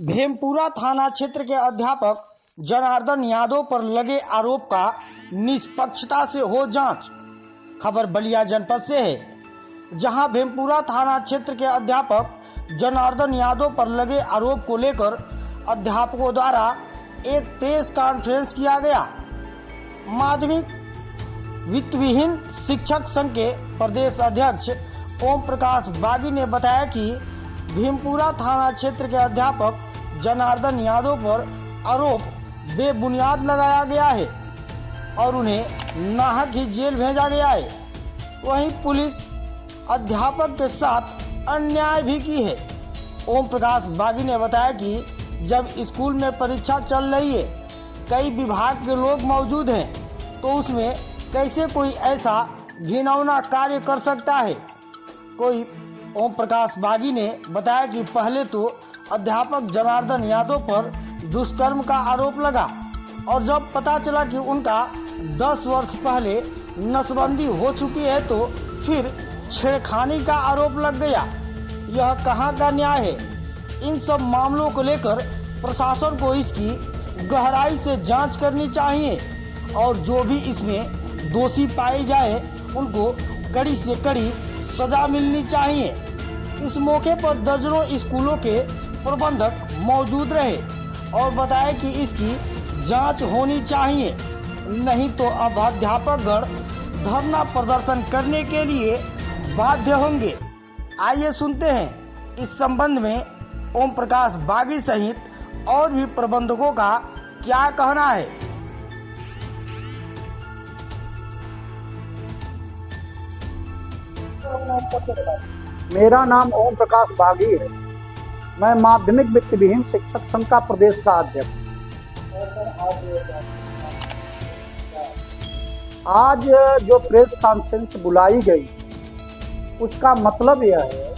भेमपुरा थाना क्षेत्र के अध्यापक जनार्दन यादव पर लगे आरोप का निष्पक्षता से हो जांच। खबर बलिया जनपद से है, जहां भेमपुरा थाना क्षेत्र के अध्यापक जनार्दन यादव पर लगे आरोप को लेकर अध्यापकों द्वारा एक प्रेस कॉन्फ्रेंस किया गया। माध्यमिक वित्तविहीन शिक्षक संघ के प्रदेश अध्यक्ष ओम प्रकाश बागी ने बताया कि भीमपुरा थाना क्षेत्र के अध्यापक जनार्दन यादव पर आरोप बेबुनियाद लगाया गया है और उन्हें नाहक ही जेल भेजा गया है। वहीं पुलिस अध्यापक के साथ अन्याय भी की है। ओम प्रकाश बागी ने बताया कि जब स्कूल में परीक्षा चल रही है, कई विभाग के लोग मौजूद हैं, तो उसमें कैसे कोई ऐसा घिनौना कार्य कर सकता है। ओम प्रकाश बागी ने बताया कि पहले तो अध्यापक जनार्दन यादव पर दुष्कर्म का आरोप लगा और जब पता चला कि उनका 10 वर्ष पहले नसबंदी हो चुकी है तो फिर छेड़खानी का आरोप लग गया। यह कहां का न्याय है। इन सब मामलों को लेकर प्रशासन को इसकी गहराई से जांच करनी चाहिए और जो भी इसमें दोषी पाए जाए उनको कड़ी से कड़ी सजा मिलनी चाहिए। इस मौके पर दर्जनों स्कूलों के प्रबंधक मौजूद रहे और बताया कि इसकी जांच होनी चाहिए, नहीं तो अब अध्यापकगण धरना प्रदर्शन करने के लिए बाध्य होंगे। आइए सुनते हैं इस संबंध में ओम प्रकाश बागी सहित और भी प्रबंधकों का क्या कहना है। मेरा नाम ओम प्रकाश बागी है। मैं माध्यमिक वित्तविहीन शिक्षक संघ का प्रदेश का अध्यक्ष। आज जो प्रेस कॉन्फ्रेंस बुलाई गई उसका मतलब यह है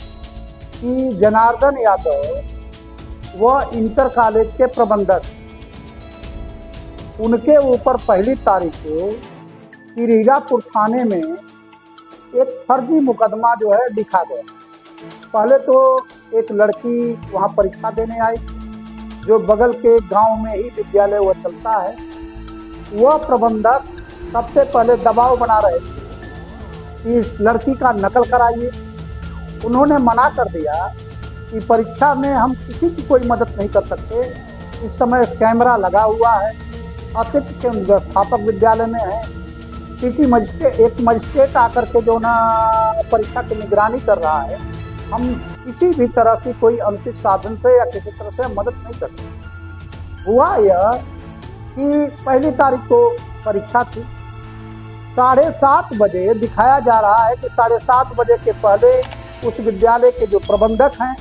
कि जनार्दन यादव वह इंटर कॉलेज के प्रबंधक, उनके ऊपर पहली तारीख को किरीरापुर थाने में एक फर्जी मुकदमा जो है लिखा गया। पहले तो एक लड़की वहाँ परीक्षा देने आई, जो बगल के गांव में ही विद्यालय वह चलता है। वह प्रबंधक सबसे पहले दबाव बना रहे थे कि इस लड़की का नकल कराइए। उन्होंने मना कर दिया कि परीक्षा में हम किसी की कोई मदद नहीं कर सकते। इस समय कैमरा लगा हुआ है, अतिथि के व्यवस्थापक विद्यालय में है, सिटी मजिस्ट्रेट एक मजिस्ट्रेट आकर के जो ना परीक्षा की निगरानी कर रहा है। हम किसी भी तरह की कोई अनुचित साधन से या किसी तरह से मदद नहीं कर सकते। हुआ यह कि पहली तारीख को परीक्षा थी। 7:30 बजे दिखाया जा रहा है कि 7:30 बजे के पहले उस विद्यालय के जो प्रबंधक हैं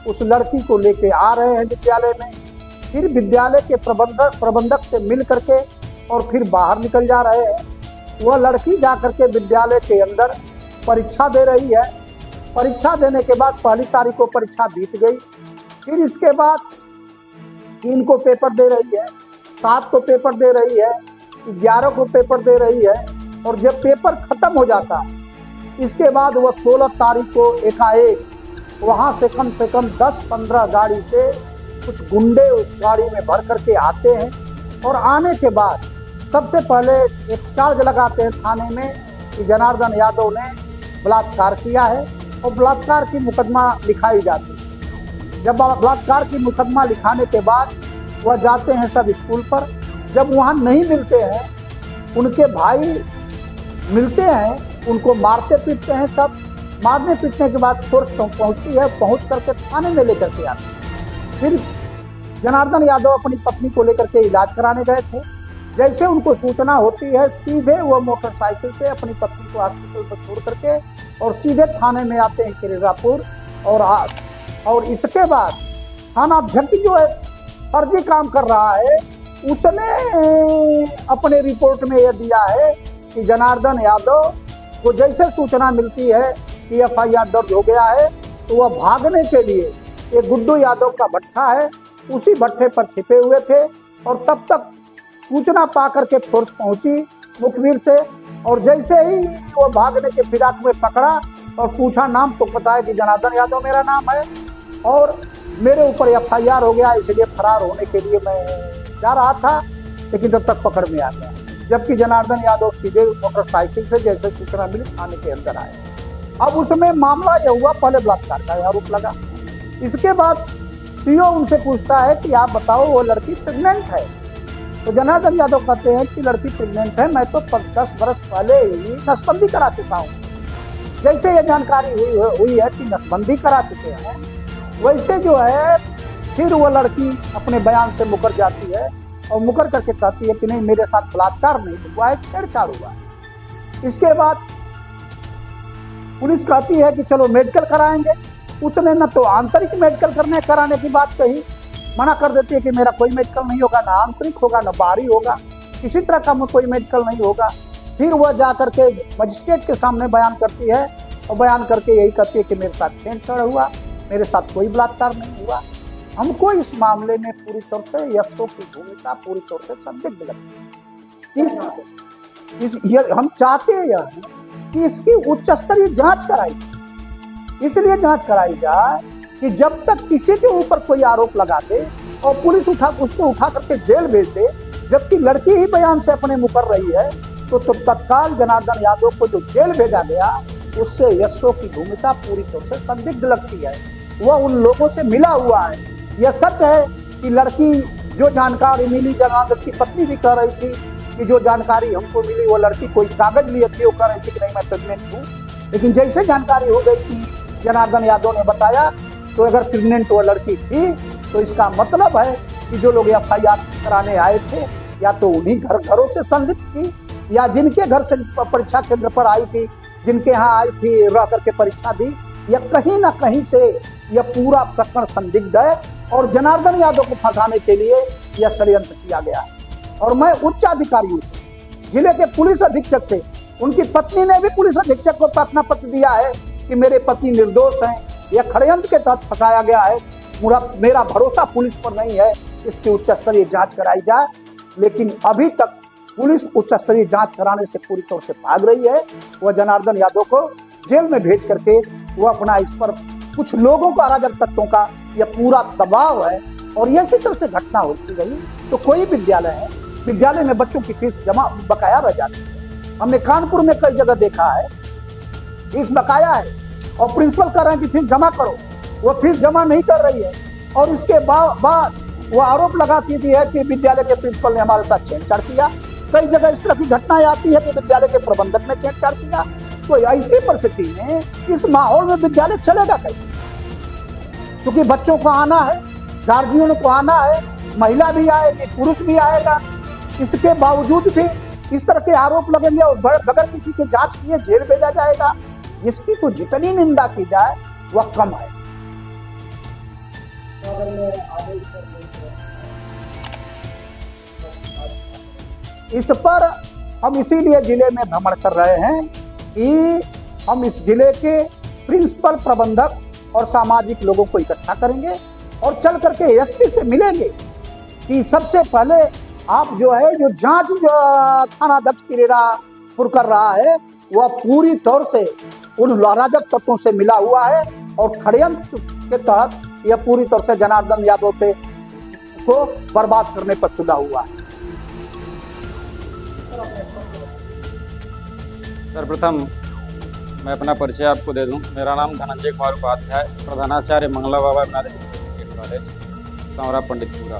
उस लड़की को लेके आ रहे हैं विद्यालय में। फिर विद्यालय के प्रबंधक से मिल करके और फिर बाहर निकल जा रहे हैं। वह लड़की जाकर के विद्यालय के अंदर परीक्षा दे रही है। परीक्षा देने के बाद पहली तारीख को परीक्षा बीत गई। फिर इसके बाद 3 को पेपर दे रही है, 7 को पेपर दे रही है, 11 को पेपर दे रही है और जब पेपर खत्म हो जाता है इसके बाद वह 16 तारीख को एकाएक वहाँ से कम 10-15 गाड़ी से कुछ गुंडे उस गाड़ी में भर करके आते हैं और आने के बाद सबसे पहले एक चार्ज लगाते हैं थाने में कि जनार्दन यादव ने बलात्कार किया है और बलात्कार की मुकदमा लिखाई जाती है। जब बलात्कार की मुकदमा लिखाने के बाद वह जाते हैं सब स्कूल पर। जब वहाँ नहीं मिलते हैं, उनके भाई मिलते हैं, उनको मारते पीटते हैं। सब मारने पीटने के बाद फोर्स पहुँचती है, पहुँच करके थाने में लेकर के आते हैं। फिर जनार्दन यादव अपनी पत्नी को लेकर के इलाज कराने गए थे। जैसे उनको सूचना होती है, सीधे वो मोटरसाइकिल से अपनी पत्नी को हॉस्पिटल पर छोड़ करके और सीधे थाने में आते हैं किरीरापुर। और इसके बाद थाना अध्यक्ष जो है फर्जी काम कर रहा है, उसने अपने रिपोर्ट में यह दिया है कि जनार्दन यादव को जैसे सूचना मिलती है कि FIR दर्ज हो गया है तो वह भागने के लिए एक गुड्डू यादव का भट्ठा है, उसी भट्ठे पर छिपे हुए थे और तब तक सूचना पा करके फोर्स पहुंची मुखबिर से और जैसे ही वो भागने के फिराक में पकड़ा और पूछा नाम, तो पता है कि जनार्दन यादव मेरा नाम है। और मेरे ऊपर FIR हो गया, इसलिए फरार होने के लिए मैं जा रहा था, लेकिन तब तक पकड़ में आ गया। जबकि जनार्दन यादव सीधे मोटरसाइकिल से जैसे सूचना मिली थाने के अंदर आए। अब उसमें मामला यह हुआ, पहले बलात्कार का आरोप लगा। इसके बाद CO उनसे पूछता है कि आप बताओ वो लड़की प्रेग्नेंट है। तो जनार्दन यादव कहते हैं कि लड़की प्रेग्नेंट है, मैं तो 10 बरस पहले ही नसबंदी करा चुका हूँ। जैसे ये जानकारी हुई है कि नसबंदी करा चुके हैं, वैसे जो है फिर वो लड़की अपने बयान से मुकर जाती है और मुकर करके कहती है कि नहीं, मेरे साथ बलात्कार नहीं हुआ है, छेड़छाड़ हुआ है। इसके बाद पुलिस कहती है कि चलो मेडिकल कराएंगे। उसने न तो आंतरिक मेडिकल कराने की बात कही, मना कर देती है कि मेरा कोई मेडिकल नहीं होगा, ना आंतरिक होगा, ना बाहरी होगा, किसी तरह का कोई मेडिकल नहीं होगा। फिर वह जा करके मजिस्ट्रेट के सामने बयान करती है और बयान करके यही कहती है कि मेरे साथ छेड़छाड़ हुआ, मेरे साथ कोई बलात्कार नहीं हुआ। हमको इस मामले में पूरी तौर से यशो की भूमिका पूरी तौर से संदिग्ध लगती है। हम चाहते हैं कि इसकी उच्च स्तरीय जांच कराई, इसलिए जांच कराई जाए कि जब तक किसी के ऊपर कोई आरोप लगा दे और पुलिस उसको उठा करके जेल भेज दे, जबकि लड़की ही बयान से अपने मुकर रही है, तो तत्काल जनार्दन यादव को जो जेल भेजा गया, उससे यशो की भूमिका पूरी तौर से संदिग्ध लगती है। वह उन लोगों से मिला हुआ है। यह सच है कि लड़की जो जानकारी मिली, जनार्दन की पत्नी भी कह रही थी कि जो जानकारी हमको मिली, वो लड़की कोई कागज लिए थी, वो कह रही थी कि नहीं मैं प्रेग्नेंट हूँ। लेकिन जैसे जानकारी हो गई कि जनार्दन यादव ने बताया, तो अगर प्रेग्नेंट वो लड़की थी तो इसका मतलब है कि जो लोग FIR कराने आए थे, या तो उन्हीं घरों से संलिप्त थी, या जिनके घर से परीक्षा केंद्र पर आई थी, जिनके यहाँ आई थी रह करके परीक्षा दी, या कहीं ना कहीं से यह पूरा प्रकरण संदिग्ध है और जनार्दन यादव को फंसाने के लिए यह षड्यंत्र किया गया है। और मैं उच्च अधिकारियों से, जिले के पुलिस अधीक्षक से, उनकी पत्नी ने भी पुलिस अधीक्षक को प्रार्थना पत्र दिया है कि मेरे पति निर्दोष हैं, यह षड्यंत्र के तहत फंसाया गया है, मेरा भरोसा पुलिस पर नहीं है, इसकी उच्च स्तरीय जांच कराई जाए। लेकिन अभी तक पुलिस उच्च स्तरीय जांच कराने से पूरी तौर से भाग रही है। वह जनार्दन यादव को जेल में भेज करके वो अपना इस पर कुछ लोगों का, अराजक तत्वों का यह पूरा दबाव है। और ये इसी तरह से घटना होती गई तो कोई विद्यालय है, विद्यालय में बच्चों की फीस जमा बकाया रह जाती है। हमने कानपुर में कई जगह देखा है, फीस बकाया है और प्रिंसिपल कह रहे हैं कि फीस जमा करो, वो फीस जमा नहीं कर रही है। और इसके बाद वो आरोप लगाती है कि विद्यालय के प्रिंसिपल ने हमारे साथ छेड़छाड़ किया। कई जगह इस तरह की घटनाएं आती है कि विद्यालय के प्रबंधक ने छेड़छाड़ किया। तो ऐसी परिस्थिति में इस माहौल में विद्यालय चलेगा कैसे? क्योंकि बच्चों को आना है, गार्जियनों को आना है, महिला भी आएगी, पुरुष भी आएगा। इसके बावजूद भी इस तरह के आरोप लगेंगे और बगैर किसी के जांच किए जेल भेजा जाएगा। इसकी तो जितनी निंदा की जाए वह कम है। इस पर हम इसीलिए जिले में भ्रमण कर रहे हैं कि हम इस जिले के प्रिंसिपल, प्रबंधक और सामाजिक लोगों को इकट्ठा करेंगे और चल करके SP से मिलेंगे कि सबसे पहले आप जो है जो जांच जो थानाध्यक्ष किरेरापुर कर रहा है, वह पूरी तौर से उन अराजक तत्वों से मिला हुआ है और षड्यंत्र के तहत यह पूरी तौर से जनार्दन यादव से को बर्बाद करने पर तुला हुआ है। सर्वप्रथम मैं अपना परिचय आपको दे दूं। मेरा नाम धनंजय कुमार उपाध्याय, प्रधानाचार्य मंगला बाबा कॉलेज, सांवरा पंडितपुरा।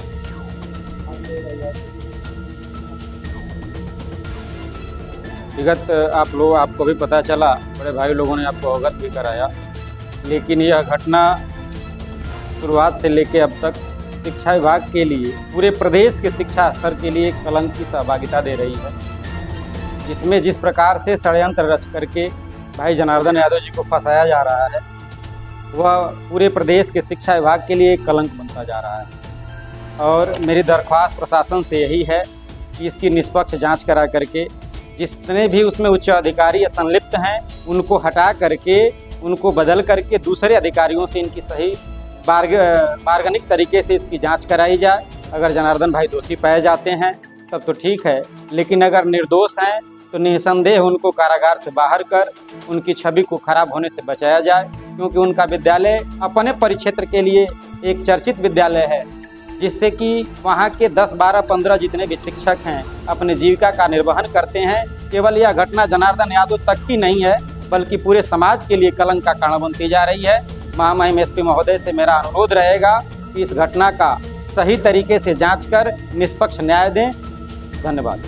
विगत आपको भी पता चला, बड़े भाई लोगों ने आपको अवगत भी कराया, लेकिन यह घटना शुरुआत से लेकर अब तक शिक्षा विभाग के लिए, पूरे प्रदेश के शिक्षा स्तर के लिए एक कलंक की सहभागिता दे रही है। इसमें जिस प्रकार से षड्यंत्र रच करके भाई जनार्दन यादव जी को फंसाया जा रहा है, वह पूरे प्रदेश के शिक्षा विभाग के लिए एक कलंक बनता जा रहा है। और मेरी दरख्वास्त प्रशासन से यही है कि इसकी निष्पक्ष जांच करा करके जितने भी उसमें उच्च अधिकारी या संलिप्त हैं, उनको हटा करके, उनको बदल करके दूसरे अधिकारियों से इनकी सही बार्गेनिक तरीके से इसकी जांच कराई जाए। अगर जनार्दन भाई दोषी पाए जाते हैं तब तो ठीक है, लेकिन अगर निर्दोष हैं तो निसंदेह उनको कारागार से बाहर कर उनकी छवि को खराब होने से बचाया जाए। क्योंकि उनका विद्यालय अपने परिक्षेत्र के लिए एक चर्चित विद्यालय है, जिससे कि वहाँ के 10, 12, 15 जितने भी शिक्षक हैं अपने जीविका का निर्वहन करते हैं। केवल यह घटना जनार्दन यादव तक ही नहीं है, बल्कि पूरे समाज के लिए कलंक का कारण बनती जा रही है। महामहिम एसपी महोदय से मेरा अनुरोध रहेगा कि इस घटना का सही तरीके से जांच कर निष्पक्ष न्याय दें। धन्यवाद।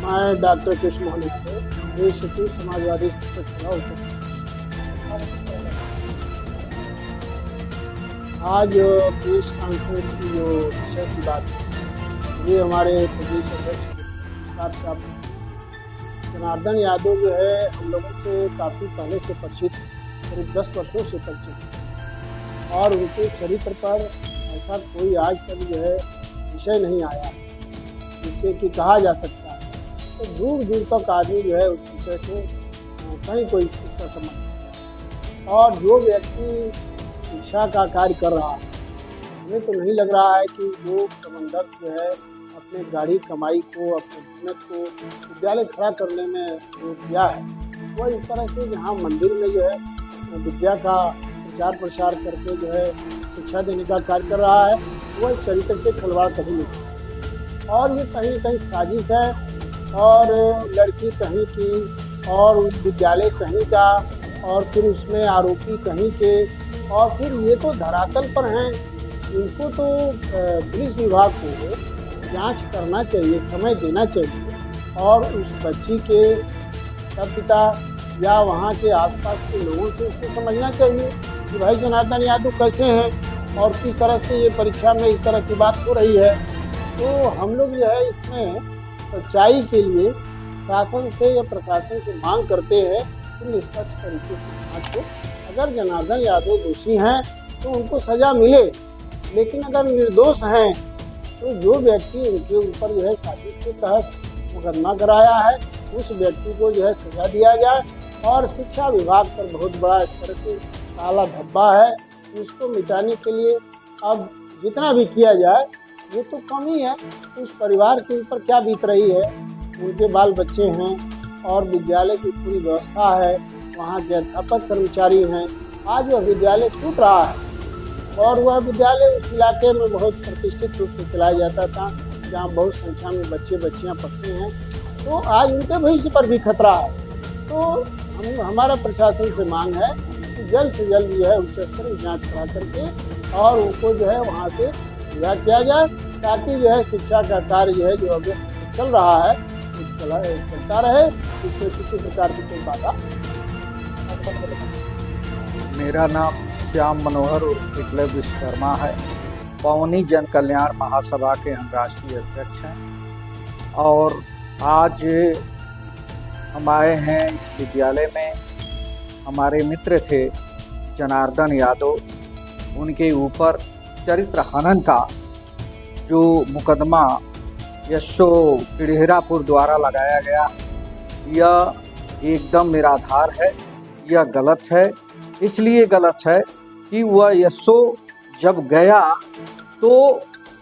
मैं डॉक्टर कृष्ण मोहन यादव, देश सचिव समाजवादी शिक्षक संघ उत्तर। आज प्रेस कॉन्फ्रेंस की जो विषय की बात है, ये हमारे प्रदेश अध्यक्ष विस्तार से आप जनार्दन यादव जो है हम लोगों से काफ़ी पहले से परिचित, करीब 10 वर्षों से परिचित, और उनके चरित्र पर ऐसा कोई आज तक जो है विषय नहीं आया जिससे कि कहा जा सकता है। तो दूर दूर तक आदमी जो है उस विषय से कहीं कोई उसका समझ नहीं। और जो व्यक्ति शिक्षा का कार्य कर रहा है, हमें तो नहीं लग रहा है कि वो प्रबंधक जो है अपने गाड़ी कमाई को, अपने मेहनत को विद्यालय खड़ा करने में वो किया है। वह इस तरह से जहाँ मंदिर में जो है विद्या का प्रचार प्रसार करके जो है शिक्षा देने का कार्य कर रहा है, वह चरित्र से खिलवाड़ कभी नहीं। और ये कहीं कहीं साजिश है, और लड़की कहीं की और विद्यालय कहीं का, और फिर उसमें आरोपी कहीं के, और फिर ये तो धरातल पर हैं। इनको तो पुलिस विभाग को जांच करना चाहिए, समय देना चाहिए, और उस बच्ची के पिता या वहाँ के आसपास के लोगों से उसको समझना चाहिए कि भाई जनार्दन यादव कैसे हैं और किस तरह से ये परीक्षा में इस तरह की बात हो रही है। तो हम लोग जो है इसमें सच्चाई के लिए शासन से या प्रशासन से मांग करते हैं कि निष्पक्ष तरीके से जांच हो। अगर जनार्दन यादव दोषी हैं तो उनको सज़ा मिले, लेकिन अगर निर्दोष हैं तो जो व्यक्ति उनके ऊपर जो है साजिश के तहत मुकदमा कराया है, उस व्यक्ति को जो है सज़ा दिया जाए। और शिक्षा विभाग पर बहुत बड़ा इस तरह से काला धब्बा है, उसको मिटाने के लिए अब जितना भी किया जाए ये तो कम ही है। उस परिवार के ऊपर क्या बीत रही है, उनके बाल बच्चे हैं और विद्यालय की पूरी व्यवस्था है, वहाँ के अध्यापक कर्मचारी हैं। आज वह विद्यालय टूट रहा है, और वह विद्यालय उस इलाके में बहुत प्रतिष्ठित रूप से चलाया जाता था, जहाँ बहुत संख्या में बच्चे बच्चियाँ पढ़ते हैं। तो आज उनके भविष्य पर भी खतरा है। तो हमारा प्रशासन से मांग है कि जल्द से जल्द जो है उच्च स्तरीय जाँच करा करके और उनको जो है वहाँ से विदा किया जाए, ताकि जो है शिक्षा का कार्य जो है जो अभी चल रहा है चलता रहे, इसमें किसी प्रकार की कोई बाधा। मेरा नाम श्याम मनोहर उर्फ विप्लव विश्वकर्मा है। पवनी जन कल्याण महासभा के हम राष्ट्रीय अध्यक्ष हैं, और आज हम आए हैं इस विद्यालय में। हमारे मित्र थे जनार्दन यादव, उनके ऊपर चरित्र हनन का जो मुकदमा यशो पिढ़ेरापुर द्वारा लगाया गया, यह एकदम निराधार है, यह गलत है। इसलिए गलत है कि वह यशो जब गया तो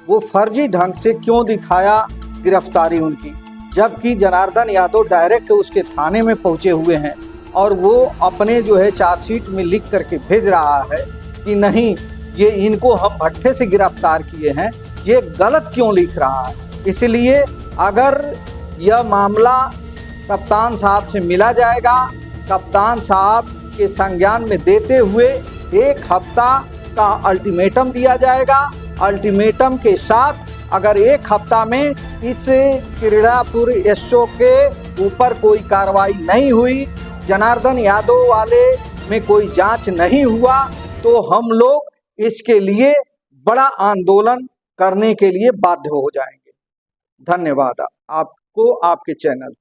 वो फर्जी ढंग से क्यों दिखाया गिरफ्तारी उनकी, जबकि जनार्दन यादव डायरेक्ट उसके थाने में पहुंचे हुए हैं, और वो अपने जो है चार्जशीट में लिख करके भेज रहा है कि नहीं ये इनको हम भट्ठे से गिरफ्तार किए हैं। ये गलत क्यों लिख रहा है? इसलिए अगर यह मामला कप्तान साहब से मिला जाएगा, कप्तान साहब के संज्ञान में देते हुए 1 हफ्ता का अल्टीमेटम दिया जाएगा। अल्टीमेटम के साथ अगर 1 हफ्ता में इस पिढ़ेरापुर एसओ के ऊपर कोई कार्रवाई नहीं हुई, जनार्दन यादव वाले में कोई जांच नहीं हुआ, तो हम लोग इसके लिए बड़ा आंदोलन करने के लिए बाध्य हो जाएंगे। धन्यवाद आपको, आपके चैनल।